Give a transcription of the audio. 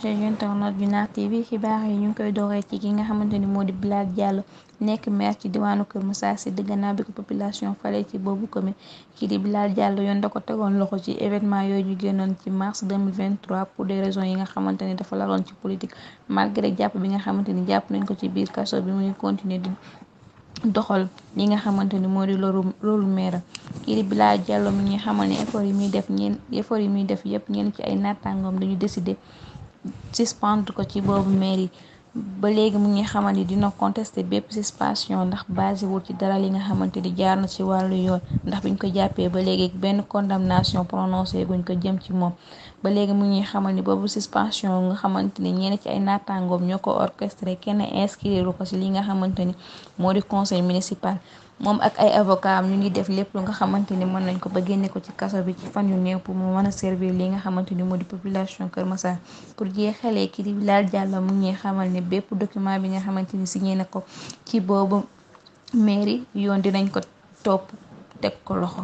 chers internautes du Nar TV xibaar yi ñu ngi koy dooree ci ki nga xamante ni moo di Bilal Diallo nekk maire ci diwaanu Kër Massar Sud gannaaw bi ko population fale ci boobu commune. Kii di Bilal Diallo yoon da ko tegoon loxo ci événement yooyu ñu génnoon ci mars 2023 pour des raisons yi nga xamante ni dafa laroon ci politique malgré jàpp bi nga xamante ni jàpp nañ ko ci biir kaso bi muy continuer di doxal li nga xamante ni moo di loolu maire. Kii di Bilal Diallo mi ngi xamal ni effort yi muy def yépp ñenn ci ay naataangoom dañu décider suspendre ko ci boobu mairie ba léegi mu ngi xamal ni dina contester bépp suspension ndax basé wul ci dara li nga xamante ni jaar na ci wàllu yoon ndax biñ ko jàppee ba léegi benn condamnation prononcé guñ ko jëm ci moom. ba léegi mu ngi xamal ni boobu suspension nga xamante ni ñenn ci ay naataangoom ñoo ko orchestré kenn inscrire ko ci li nga xamante ni moo di conseil municipal. moom ak ay avocat am ñu ngi def lépp lu nga xamante ni mën nañ ko ba génne ko ci kaso bi ci fan yu néew pour mu mën a servir li nga xamante ni moo di population Kër Massar. pour jeexalee kii di Bilal Diallo mu ngi xamal ne bépp document bi nga xamante ni signé na ko ci boobu mairie yoon dinañ ko topp teg ko loxo.